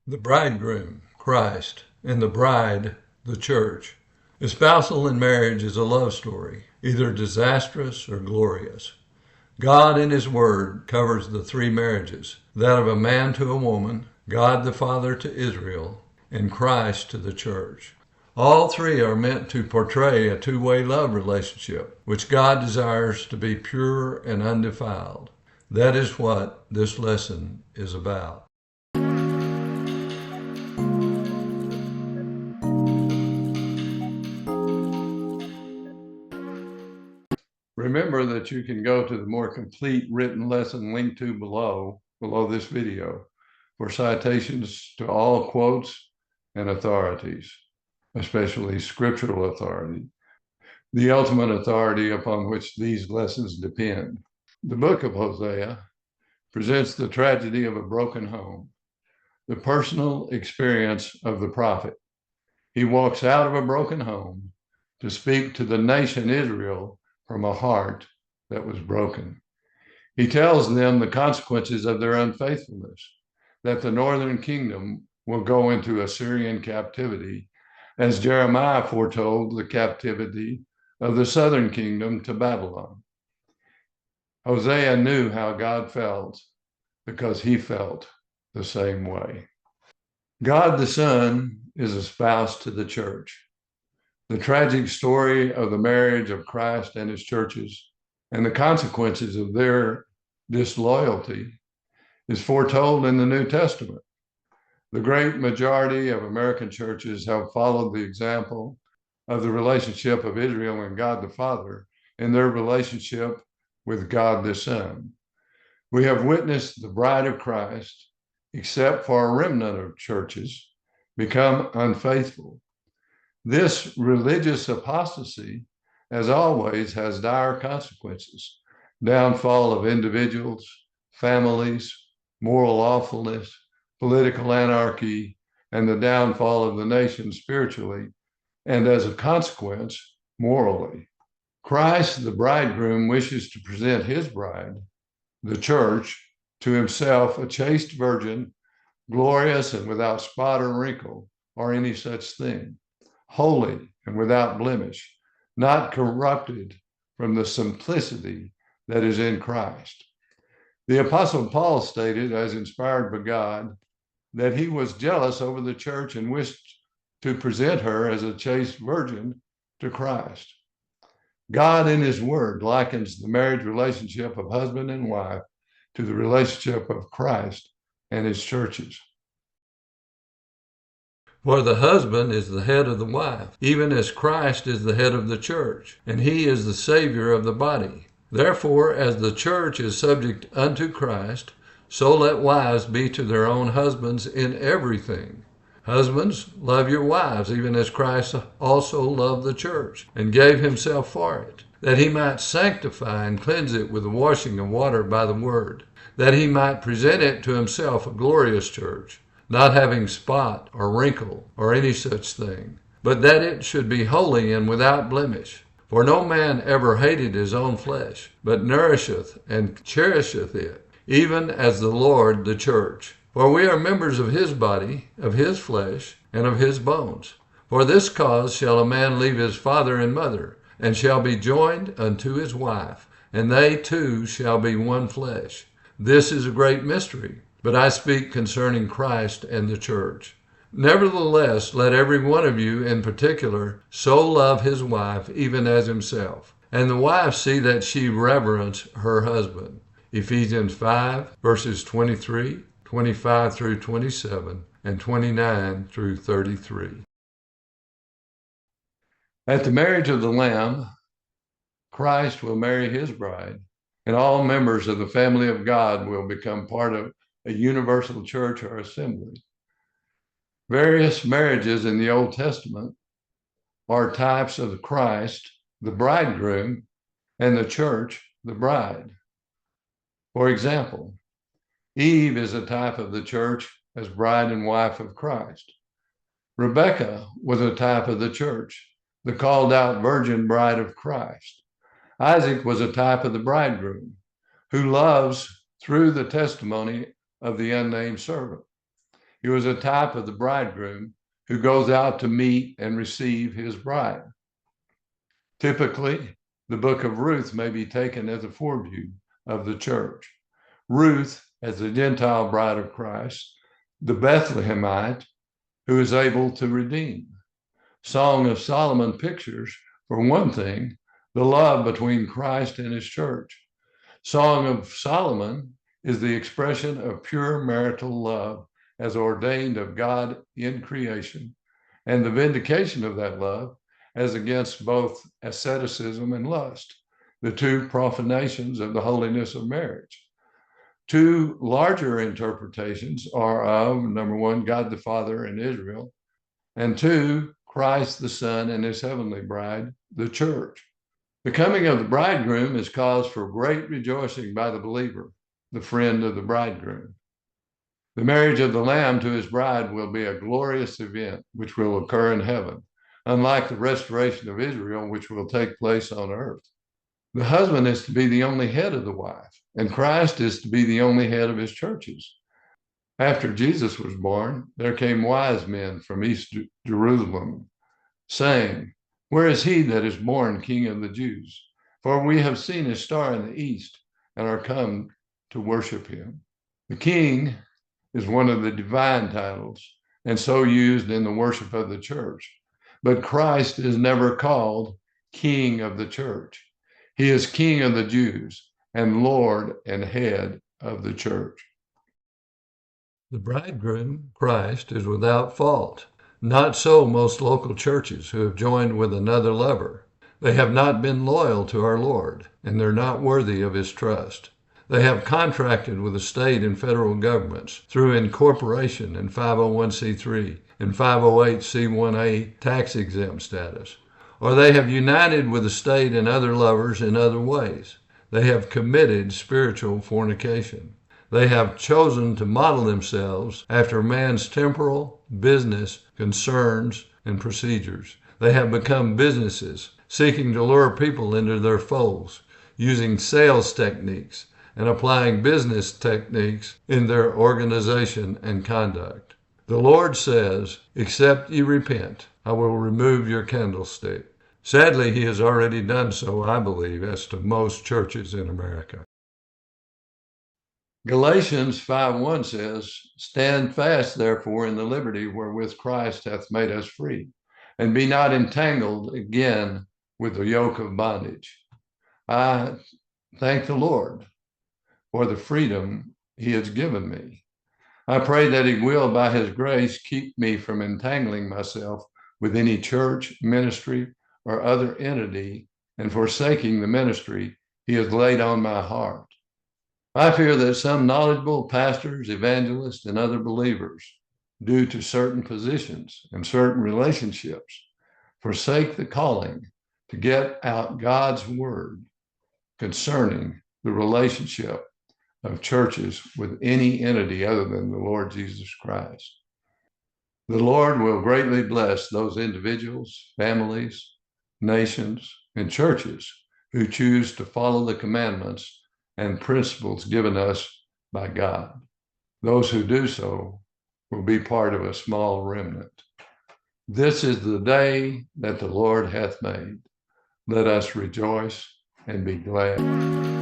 The bridegroom, Christ, and the bride, the church. Espousal in marriage is a love story, either disastrous or glorious. God in His Word covers the three marriages, that of a man to a woman, God the Father to Israel, and Christ to the church. All three are meant to portray a two-way love relationship, which God desires to be pure and undefiled. That is what this lesson is about. Remember that you can go to the more complete written lesson linked to below this video for citations to all quotes and authorities, especially scriptural authority, the ultimate authority upon which these lessons depend. The book of Hosea presents the tragedy of a broken home, the personal experience of the prophet. He walks out of a broken home to speak to the nation Israel from a heart that was broken. He tells them the consequences of their unfaithfulness, that the northern kingdom will go into Assyrian captivity, as Jeremiah foretold the captivity of the southern kingdom to Babylon. Hosea knew how God felt because he felt the same way. God the Son is a spouse to the church. The tragic story of the marriage of Christ and his churches and the consequences of their disloyalty is foretold in the New Testament. The great majority of American churches have followed the example of the relationship of Israel and God the Father in their relationship with God the Son. We have witnessed the bride of Christ, except for a remnant of churches, become unfaithful. This religious apostasy, as always, has dire consequences: downfall of individuals, families, moral awfulness, political anarchy, and the downfall of the nation spiritually, and as a consequence, morally. Christ, the bridegroom, wishes to present his bride, the church, to himself, a chaste virgin, glorious and without spot or wrinkle or any such thing, holy and without blemish, not corrupted from the simplicity that is in Christ. The Apostle Paul stated, as inspired by God, that he was jealous over the church and wished to present her as a chaste virgin to Christ. God in his word likens the marriage relationship of husband and wife to the relationship of Christ and his churches. For the husband is the head of the wife, even as Christ is the head of the church, and he is the Savior of the body. Therefore, as the church is subject unto Christ, so let wives be to their own husbands in everything. Husbands, love your wives, even as Christ also loved the church, and gave himself for it, that he might sanctify and cleanse it with the washing of water by the word, that he might present it to himself a glorious church, not having spot or wrinkle or any such thing, but that it should be holy and without blemish. For no man ever hated his own flesh, but nourisheth and cherisheth it, even as the Lord the church. For we are members of his body, of his flesh, and of his bones. For this cause shall a man leave his father and mother, and shall be joined unto his wife, and they two shall be one flesh. This is a great mystery, but I speak concerning Christ and the church. Nevertheless, let every one of you in particular so love his wife even as himself, and the wife see that she reverence her husband. Ephesians 5, verses 23, 25 through 27, and 29 through 33. At the marriage of the Lamb, Christ will marry his bride, and all members of the family of God will become part of a universal church or assembly. Various marriages in the Old Testament are types of Christ, the bridegroom, and the church, the bride. For example, Eve is a type of the church as bride and wife of Christ. Rebecca was a type of the church, the called out virgin bride of Christ. Isaac was a type of the bridegroom, who loves through the testimony of the unnamed servant. He was a type of the bridegroom who goes out to meet and receive his bride. Typically, the book of Ruth may be taken as a foreview of the church. Ruth, as the Gentile bride of Christ, the Bethlehemite who is able to redeem. Song of Solomon pictures, for one thing, the love between Christ and his church. Song of Solomon is the expression of pure marital love as ordained of God in creation, and the vindication of that love as against both asceticism and lust, the two profanations of the holiness of marriage. Two larger interpretations are of, number one, God the Father and Israel, and two, Christ the Son and his heavenly bride, the church. The coming of the bridegroom is cause for great rejoicing by the believer, the friend of the bridegroom. The marriage of the Lamb to his bride will be a glorious event which will occur in heaven, unlike the restoration of Israel, which will take place on earth. The husband is to be the only head of the wife, and Christ is to be the only head of his churches. After Jesus was born, there came wise men from East Jerusalem, saying, "Where is he that is born King of the Jews? For we have seen his star in the east and are come to worship him." The King is one of the divine titles and so used in the worship of the church. But Christ is never called King of the church. He is King of the Jews and Lord and head of the church. The bridegroom, Christ, is without fault. Not so most local churches who have joined with another lover. They have not been loyal to our Lord, and they're not worthy of his trust. They have contracted with the state and federal governments through incorporation and 501c3 and 508c1a tax exempt status. Or they have united with the state and other lovers in other ways. They have committed spiritual fornication. They have chosen to model themselves after man's temporal, business, concerns, and procedures. They have become businesses, seeking to lure people into their folds, using sales techniques and applying business techniques in their organization and conduct. The Lord says, "Except ye repent, I will remove your candlestick." Sadly, he has already done so, I believe, as to most churches in America. Galatians 5:1 says, "Stand fast, therefore, in the liberty wherewith Christ hath made us free, and be not entangled again with the yoke of bondage." I thank the Lord for the freedom he has given me. I pray that he will, by his grace, keep me from entangling myself with any church, ministry, or other entity and forsaking the ministry he has laid on my heart. I fear that some knowledgeable pastors, evangelists, and other believers, due to certain positions and certain relationships, forsake the calling to get out God's word concerning the relationship of churches with any entity other than the Lord Jesus Christ. The Lord will greatly bless those individuals, families, nations, and churches who choose to follow the commandments and principles given us by God. Those who do so will be part of a small remnant. This is the day that the Lord hath made. Let us rejoice and be glad.